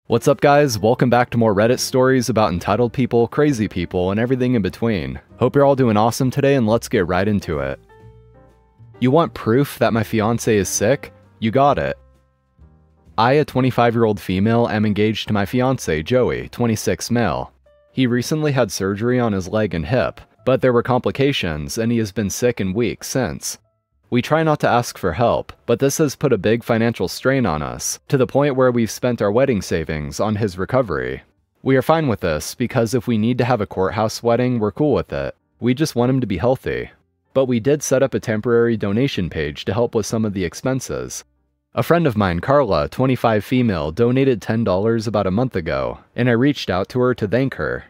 What's up guys, welcome back to more Reddit stories about entitled people, crazy people, and everything in between. Hope you're all doing awesome today and let's get right into it. You want proof that my fiance is sick? You got it. I, a 25-year-old female, am engaged to my fiance, Joey, 26 male. He recently had surgery on his leg and hip, but there were complications and he has been sick and weak since. We try not to ask for help, but this has put a big financial strain on us, to the point where we've spent our wedding savings on his recovery. We are fine with this, because if we need to have a courthouse wedding, we're cool with it. We just want him to be healthy. But we did set up a temporary donation page to help with some of the expenses. A friend of mine, Carla, 25 female, donated $10 about a month ago, and I reached out to her to thank her.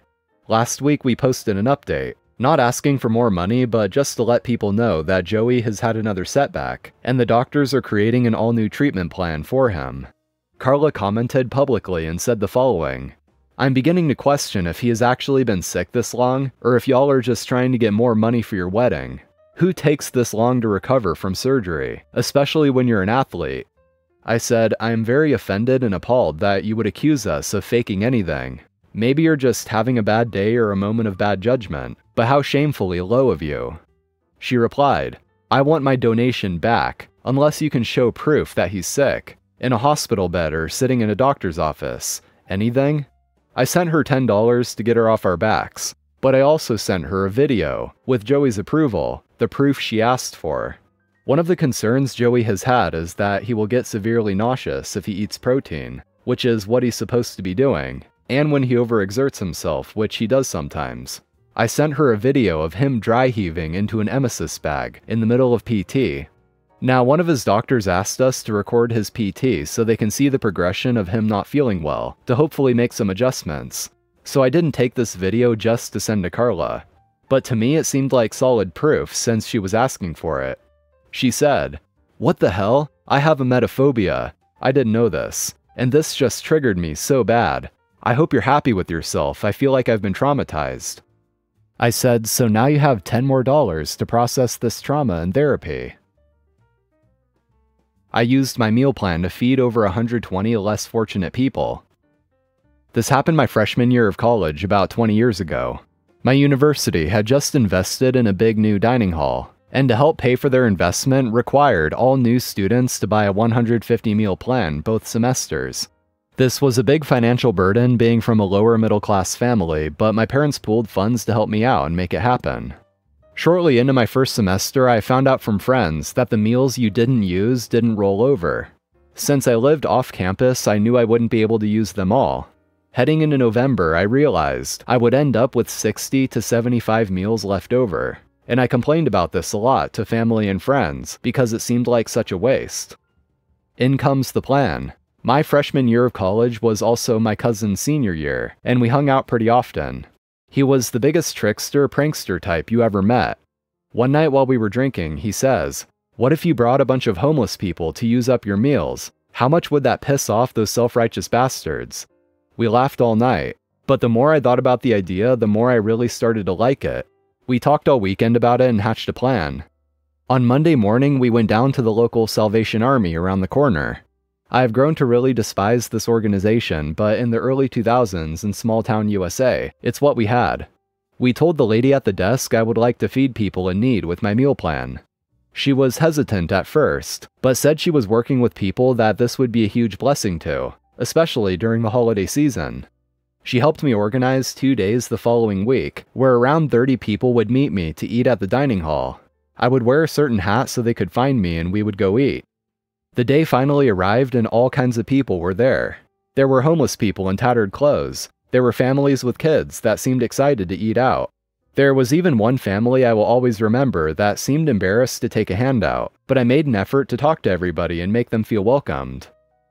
Last week we posted an update. Not asking for more money, but just to let people know that Joey has had another setback, and the doctors are creating an all-new treatment plan for him. Carla commented publicly and said the following: "I'm beginning to question if he has actually been sick this long, or if y'all are just trying to get more money for your wedding. Who takes this long to recover from surgery, especially when you're an athlete?" I said, "I am very offended and appalled that you would accuse us of faking anything. Maybe you're just having a bad day or a moment of bad judgment, but how shamefully low of you." She replied, "I want my donation back, unless you can show proof that he's sick, in a hospital bed or sitting in a doctor's office. Anything?" I sent her $10 to get her off our backs, but I also sent her a video, with Joey's approval, the proof she asked for. One of the concerns Joey has had is that he will get severely nauseous if he eats protein, which is what he's supposed to be doing, and when he overexerts himself, which he does sometimes. I sent her a video of him dry heaving into an emesis bag in the middle of PT. Now, one of his doctors asked us to record his PT so they can see the progression of him not feeling well, to hopefully make some adjustments. So I didn't take this video just to send to Carla, but to me it seemed like solid proof since she was asking for it. She said, "What the hell? I have emetophobia. I didn't know this, and this just triggered me so bad. I hope you're happy with yourself. I feel like I've been traumatized." I said, "So now you have $10 more to process this trauma in therapy." I used my meal plan to feed over 120 less fortunate people. This happened my freshman year of college about 20 years ago. My university had just invested in a big new dining hall, and to help pay for their investment required all new students to buy a 150 meal plan both semesters. This was a big financial burden being from a lower middle class family, but my parents pooled funds to help me out and make it happen. Shortly into my first semester, I found out from friends that the meals you didn't use didn't roll over. Since I lived off campus, I knew I wouldn't be able to use them all. Heading into November, I realized I would end up with 60 to 75 meals left over, and I complained about this a lot to family and friends because it seemed like such a waste. In comes the plan. My freshman year of college was also my cousin's senior year, and we hung out pretty often. He was the biggest trickster, prankster type you ever met. One night while we were drinking, he says, "What if you brought a bunch of homeless people to use up your meals? How much would that piss off those self-righteous bastards?" We laughed all night, but the more I thought about the idea, the more I really started to like it. We talked all weekend about it and hatched a plan. On Monday morning, we went down to the local Salvation Army around the corner. I have grown to really despise this organization, but in the early 2000s in small-town USA, it's what we had. We told the lady at the desk I would like to feed people in need with my meal plan. She was hesitant at first, but said she was working with people that this would be a huge blessing to, especially during the holiday season. She helped me organize 2 days the following week, where around 30 people would meet me to eat at the dining hall. I would wear a certain hat so they could find me and we would go eat. The day finally arrived and all kinds of people were there. There were homeless people in tattered clothes. There were families with kids that seemed excited to eat out. There was even one family I will always remember that seemed embarrassed to take a handout, but I made an effort to talk to everybody and make them feel welcomed.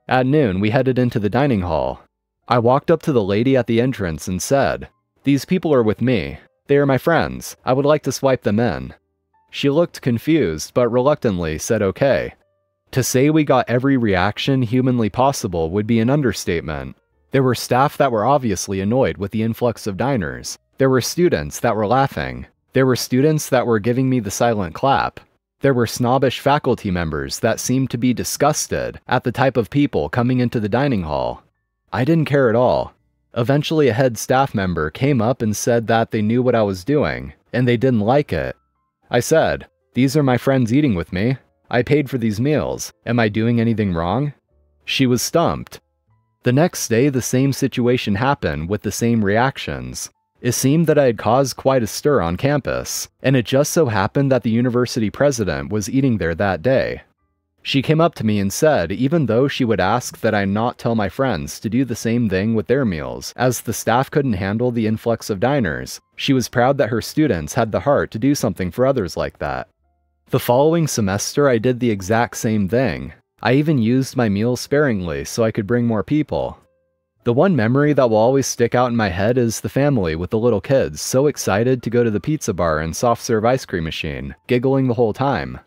At noon, we headed into the dining hall. I walked up to the lady at the entrance and said, "These people are with me. They are my friends. I would like to swipe them in." She looked confused, but reluctantly said okay. To say we got every reaction humanly possible would be an understatement. There were staff that were obviously annoyed with the influx of diners. There were students that were laughing. There were students that were giving me the silent clap. There were snobbish faculty members that seemed to be disgusted at the type of people coming into the dining hall. I didn't care at all. Eventually, a head staff member came up and said that they knew what I was doing, and they didn't like it. I said, "These are my friends eating with me. I paid for these meals. Am I doing anything wrong?" She was stumped. The next day, the same situation happened with the same reactions. It seemed that I had caused quite a stir on campus, and it just so happened that the university president was eating there that day. She came up to me and said even though she would ask that I not tell my friends to do the same thing with their meals, as the staff couldn't handle the influx of diners, she was proud that her students had the heart to do something for others like that. The following semester, I did the exact same thing. I even used my meals sparingly so I could bring more people. The one memory that will always stick out in my head is the family with the little kids so excited to go to the pizza bar and soft serve ice cream machine, giggling the whole time.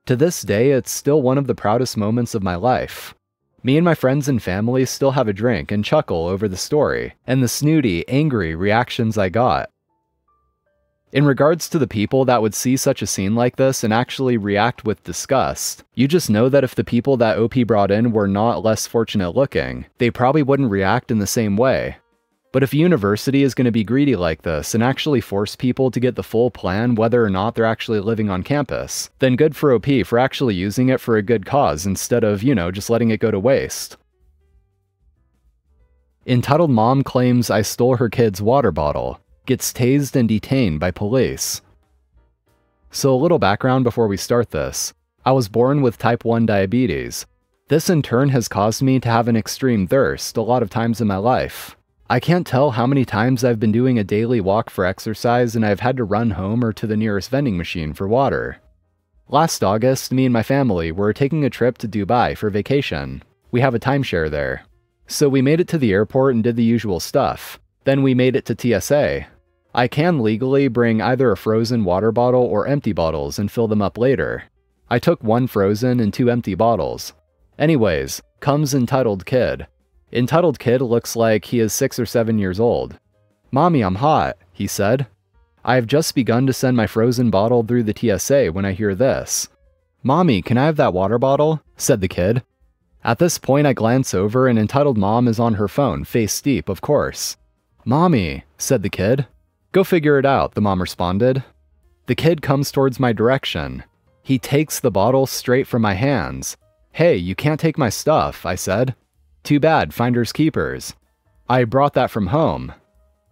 To this day, it's still one of the proudest moments of my life. Me and my friends and family still have a drink and chuckle over the story, and the snooty, angry reactions I got. In regards to the people that would see such a scene like this and actually react with disgust, you just know that if the people that OP brought in were not less fortunate looking, they probably wouldn't react in the same way. But if a university is going to be greedy like this and actually force people to get the full plan whether or not they're actually living on campus, then good for OP for actually using it for a good cause instead of, just letting it go to waste. Entitled mom claims I stole her kid's water bottle. Gets tased and detained by police. So a little background before we start this. I was born with type 1 diabetes. This in turn has caused me to have an extreme thirst a lot of times in my life. I can't tell how many times I've been doing a daily walk for exercise and I've had to run home or to the nearest vending machine for water. Last August, me and my family were taking a trip to Dubai for vacation. We have a timeshare there. So we made it to the airport and did the usual stuff. Then we made it to TSA. I can legally bring either a frozen water bottle or empty bottles and fill them up later. I took 1 frozen and 2 empty bottles. Anyways, comes entitled kid. Entitled kid looks like he is 6 or 7 years old. "Mommy, I'm hot," he said. I have just begun to send my frozen bottle through the TSA when I hear this. "Mommy, can I have that water bottle?" said the kid. At this point I glance over and entitled mom is on her phone, face deep, of course. "Mommy," said the kid. "Go figure it out," the mom responded. The kid comes towards my direction. He takes the bottle straight from my hands. "Hey, you can't take my stuff," I said. "Too bad, finders keepers. I brought that from home."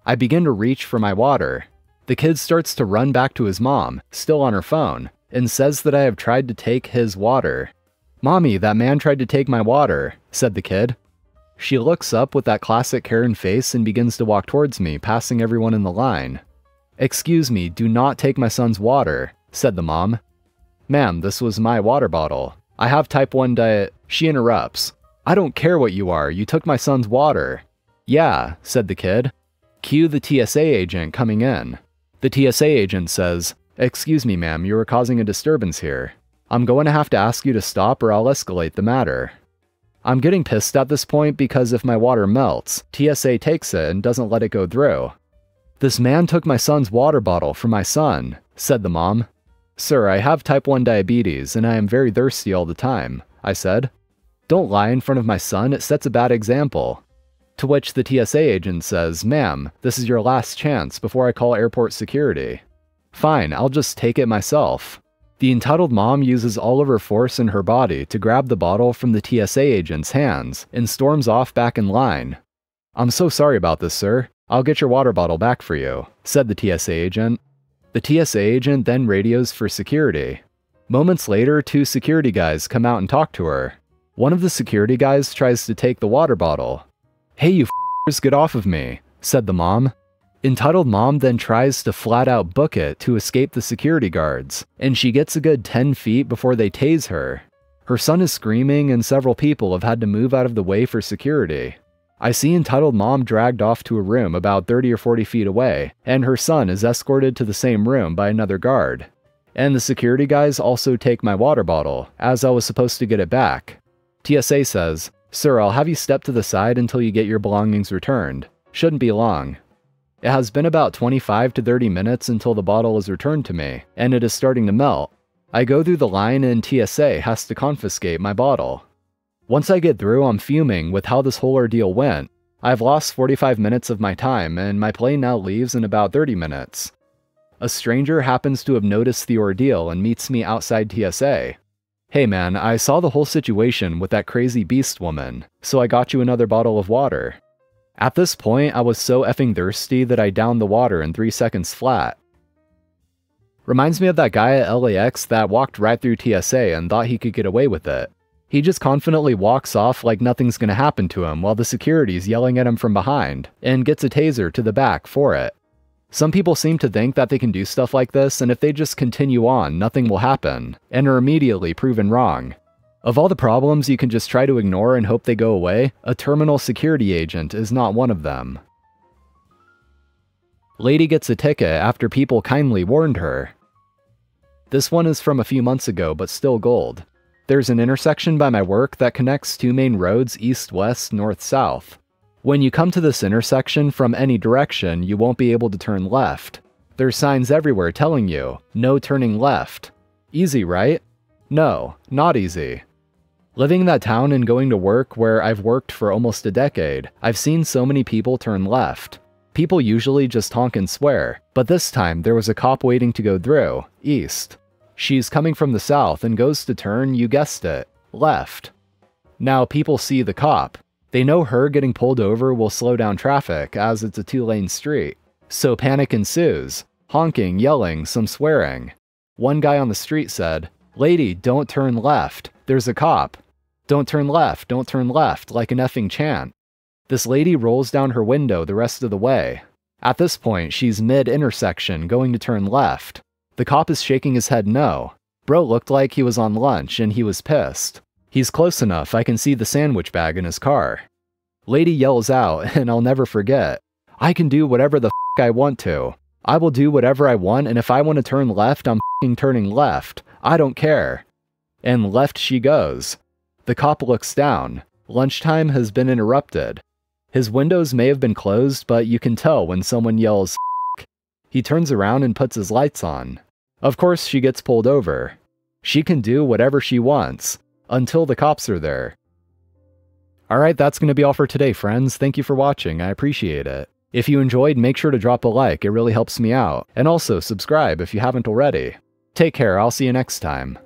I begin to reach for my water. The kid starts to run back to his mom, still on her phone, and says that I have tried to take his water. "Mommy, that man tried to take my water," said the kid. She looks up with that classic Karen face and begins to walk towards me, passing everyone in the line. "Excuse me, do not take my son's water," said the mom. "Ma'am, this was my water bottle. I have type 1 diet." She interrupts. "I don't care what you are, you took my son's water." "Yeah," said the kid. Cue the TSA agent coming in. The TSA agent says, "Excuse me, ma'am, you are causing a disturbance here. I'm going to have to ask you to stop or I'll escalate the matter." I'm getting pissed at this point because if my water melts, TSA takes it and doesn't let it go through. "This man took my son's water bottle for my son," said the mom. "Sir, I have type 1 diabetes and I am very thirsty all the time," I said. "Don't lie in front of my son, it sets a bad example." To which the TSA agent says, "Ma'am, this is your last chance before I call airport security." "Fine, I'll just take it myself." The entitled mom uses all of her force in her body to grab the bottle from the TSA agent's hands and storms off back in line. "I'm so sorry about this, sir. I'll get your water bottle back for you," said the TSA agent. The TSA agent then radios for security. Moments later, 2 security guys come out and talk to her. One of the security guys tries to take the water bottle. "Hey, you f***ers, get off of me," said the mom. Entitled mom then tries to flat out book it to escape the security guards, and she gets a good 10 feet before they tase her. Her son is screaming and several people have had to move out of the way for security. I see entitled mom dragged off to a room about 30 or 40 feet away, and her son is escorted to the same room by another guard. And the security guys also take my water bottle, as I was supposed to get it back. TSA says, "Sir, I'll have you step to the side until you get your belongings returned. Shouldn't be long." It has been about 25 to 30 minutes until the bottle is returned to me, and it is starting to melt. I go through the line and TSA has to confiscate my bottle. Once I get through, I'm fuming with how this whole ordeal went, I've lost 45 minutes of my time, and my plane now leaves in about 30 minutes. A stranger happens to have noticed the ordeal and meets me outside TSA. Hey man, I saw the whole situation with that crazy beast woman, so I got you another bottle of water. At this point, I was so effing thirsty that I downed the water in 3 seconds flat. Reminds me of that guy at LAX that walked right through TSA and thought he could get away with it. He just confidently walks off like nothing's gonna happen to him while the security's yelling at him from behind, and gets a taser to the back for it. Some people seem to think that they can do stuff like this, and if they just continue on, nothing will happen, and are immediately proven wrong. Of all the problems you can just try to ignore and hope they go away, a terminal security agent is not one of them. Lady gets a ticket after people kindly warned her. This one is from a few months ago, but still gold. There's an intersection by my work that connects 2 main roads east-west, north-south. When you come to this intersection from any direction, you won't be able to turn left. There's signs everywhere telling you, no turning left. Easy, right? No, not easy. Living in that town and going to work where I've worked for almost a decade, I've seen so many people turn left. People usually just honk and swear, but this time there was a cop waiting to go through, east. She's coming from the south and goes to turn, you guessed it, left. Now people see the cop. They know her getting pulled over will slow down traffic as it's a 2-lane street. So panic ensues. Honking, yelling, some swearing. One guy on the street said, "Lady, don't turn left. There's a cop. Don't turn left, like an effing chant." This lady rolls down her window the rest of the way. At this point, she's mid-intersection going to turn left. The cop is shaking his head no. Bro looked like he was on lunch and he was pissed. He's close enough I can see the sandwich bag in his car. Lady yells out, and I'll never forget, "I can do whatever the f I want to. I will do whatever I want, and if I want to turn left, I'm f***ing turning left. I don't care." And left she goes. The cop looks down. Lunchtime has been interrupted. His windows may have been closed, but you can tell when someone yells f***. He turns around and puts his lights on. Of course, she gets pulled over. She can do whatever she wants, until the cops are there. Alright, that's going to be all for today, friends. Thank you for watching, I appreciate it. If you enjoyed, make sure to drop a like, it really helps me out. And also, subscribe if you haven't already. Take care, I'll see you next time.